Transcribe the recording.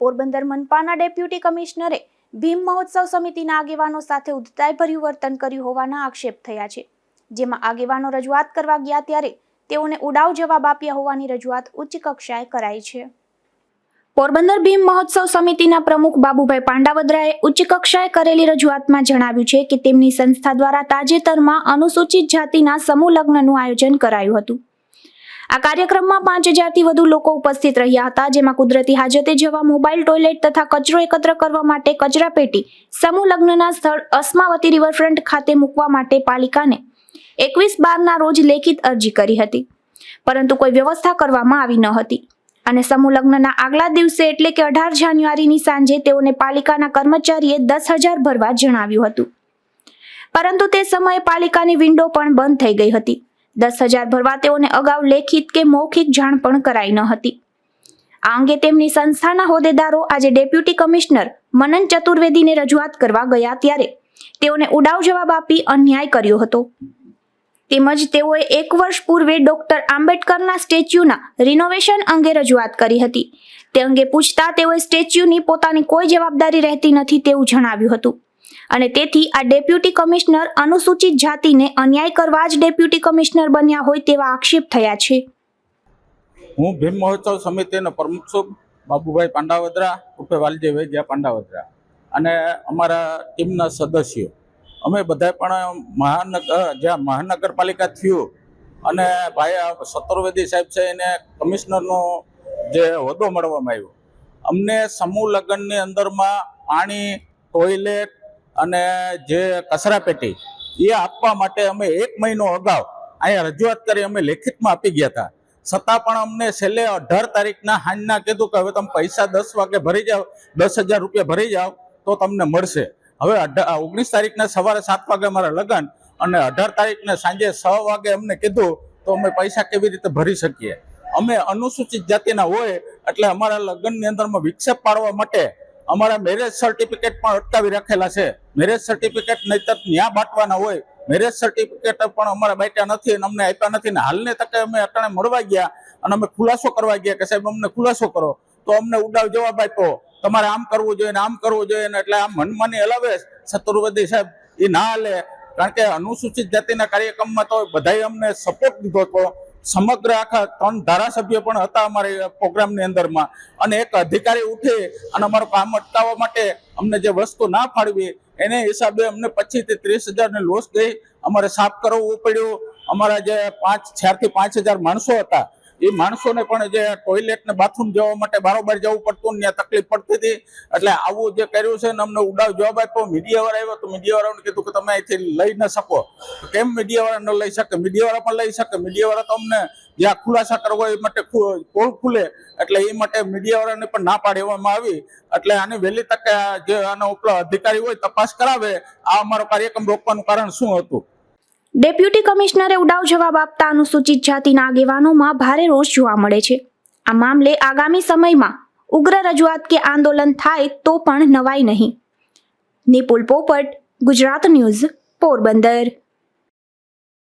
Porbandar મનપાના deputy કમિશનરે ભીમ મહોત્સવ સમિતિના આગેવાનો સાથે ઉદ્ધતાઈભર્યું વર્તન કર્યું હોવાના આક્ષેપ થયા છે, જેમાં આગેવાનો રજૂઆત કરવા ગયા ત્યારે તેઓને ઉડાવ જવાબ આપ્યા હોવાની રજૂઆત ઉચ્ચ કક્ષાએ કરાઈ છે. પોરબંદર ભીમ મહોત્સવ સમિતિના પ્રમુખ બાબુભાઈ પાંડાવદરાએ ઉચ્ચ કક્ષાએ કરેલી રજૂઆતમાં જણાવ્યું છે કે તેમની સંસ્થા દ્વારા તાજેતરમાં અનુસૂચિત જાતિના સમૂહ લગ્નનું આયોજન કરાયું હતું. આ કાર્યક્રમમાં 5000થી વધુ લોકો ઉપસ્થિત રહ્યા હતા, જેમાં કુદરતી હાજતે જવા મોબાઈલ ટોયલેટ તથા કચરો એકત્ર કરવા માટે કચરાપેટી સમૂહ લગ્નના સ્થળ અસ્માવતી રિવરફ્રન્ટ ખાતે મૂકવા માટે પાલિકાને 21/12ના રોજ લેખિત અરજી કરી હતી, પરંતુ કોઈ વ્યવસ્થા કરવામાં આવી ન હતી અને સમૂહ લગ્નના આગલા દિવસે એટલે કે 18 જાન્યુઆરીની સાંજે તેઓને પાલિકાના કર્મચારીએ 10,000 ભરવા જણાવ્યું હતું, પરંતુ તે સમયે પાલિકાની વિન્ડો પણ બંધ થઈ ગઈ હતી. 10,000 ભરવા તેઓને અગાઉ લેખિત કે મૌખિક જાણ પણ કરાઈ ન હતી. આ અંગે તેમની સંસ્થાના હોદ્દેદારો આજે ડેપ્યુટી કમિશનર મનન ચતુર્વેદીને રજૂઆત કરવા ગયા ત્યારે તેઓને ઉડાવ જવાબ આપી અન્યાય કર્યો હતો. તેમજ તેઓએ 1 વર્ષ પૂર્વે ડોક્ટર આંબેડકરના સ્ટેચ્યુના રિનોવેશન અંગે રજૂઆત કરી હતી. તે અંગે પૂછતા તેઓએ સ્ટેચ્યુની પોતાની કોઈ જવાબદારી રહેતી નથી તેવું જણાવ્યું હતું અને તેથી આ ડેપ્યુટી કમિશનર અનુસૂચિત જાતિને અન્યાય કરવા જ ડેપ્યુટી કમિશનર બન્યા હોય તેવા આક્ષેપ થયા છે. હું ભીમ મહોત્સવ સમિતિનો પ્રમુખ છું, બાબુભાઈ પાંડાવદરા ઉર્ફે વાલજી વૈદ્યા પાંડાવદરા, અને અમારા ટીમના સદસ્યો અમે બધા પણ જ્યાં મહાનગરપાલિકા થયું અને ભાઈ ચતુર્વેદી સાહેબ છે એને કમિશનરનો જે હોદ્દો મળવામાં આવ્યો, અમને સમૂહ લગ્નની અંદરમાં પાણી, ટોયલેટ અને જે કચરાપેટી એ આપવા માટે અમે 1 મહિનો અગાઉ અહીંયા રજૂઆત કરી અમે લેખિતમાં આપી ગયા હતા. છતાં પણ અમને છેલ્લે 18 તારીખના સાંજના કીધું કે હવે તમે પૈસા 10 વાગે ભરી જાઓ, 10,000 રૂપિયા ભરી જાઓ તો તમને મળશે. હવે 19 તારીખના સવારે 7 વાગે અમારા લગ્ન અને 18 તારીખને સાંજે 6 વાગે અમને કીધું તો અમે પૈસા કેવી રીતે ભરી શકીએ? અમે અનુસૂચિત જાતિના હોય એટલે અમારા લગ્નની અંદરમાં વિક્ષેપ પાડવા માટે અમારા મેરેજ સર્ટિફિકેટ પણ અટકાવી રાખેલા છે. મેરેજ સર્ટિફિકેટ નહીતર ન્યા બાંટવાના હોય, મેરેજ સર્ટિફિકેટ પણ અમારા બાંટ્યા નથી અને અમને આપ્યા નથી. ને હાલને તકે અમે અટાણે મળવા ગયા અને અમે ખુલાસો કરવા ગયા કે સાહેબ અમને ખુલાસો કરો, તો અમને ઉડાવ જવાબ આપ્યો તમારે આમ કરવું જોઈએ ને આમ કરવું જોઈએ ને, એટલે આ મનમાની હલાવે ચતુર્વેદી સાહેબ એ ના હાલે. કારણ કે અનુસૂચિત જાતિના કાર્યક્રમમાં તો બધાએ અમને સપોર્ટ દીધો હતો. સમગ્ર આખા 3 ધારાસભ્યો પણ હતા અમારી પ્રોગ્રામની અંદરમાં, અને એક અધિકારી ઉઠી અને અમારું કામ અટકાવવા માટે અમને જે વસ્તુ ના ફાળવી એને હિસાબે અમને 25,000 થી 30,000 લોસ ગઈ. અમારે સાફ કરવું પડ્યું. અમારા જે 4,000 થી 5,000 માણસો હતા એ માણસોને પણ જે ટોયલેટ ને બાથરૂમ જવા માટે બારોબાર જવું પડતું ને ત્યાં તકલીફ પડતી હતી. એટલે આવું જે કર્યું છે ને અમને ઉડાવ જવાબ આપ્યો. મીડિયાવાળા આવ્યો તો મીડિયાવાળાને કીધું કે તમે અહીંથી લઈ ન શકો. કેમ મીડિયાવાળા ન લઈ શકે? મીડિયાવાળા પણ લઈ શકે. મીડિયાવાળા તો અમને જ્યાં ખુલાસા કરવો એ માટે પોલ ખુલે એટલે એ માટે મીડિયાવાળાને પણ ના પાડવામાં આવી. એટલે આની વહેલી તકે જે આનો ઉપલા અધિકારી હોય તપાસ કરાવે આ અમારો કાર્યક્રમ રોકવાનું કારણ શું હતું. ડેપ્યુટી કમિશનરે ઉડાવ જવાબ આપતા અનુસૂચિત જાતિના આગેવાનોમાં ભારે રોષ જોવા મળે છે. આ મામલે આગામી સમયમાં ઉગ્ર રજૂઆત કે આંદોલન થાય તો પણ નવાઈ નહીં. નિપુલ પોપટ, ગુજરાત ન્યૂઝ, પોરબંદર.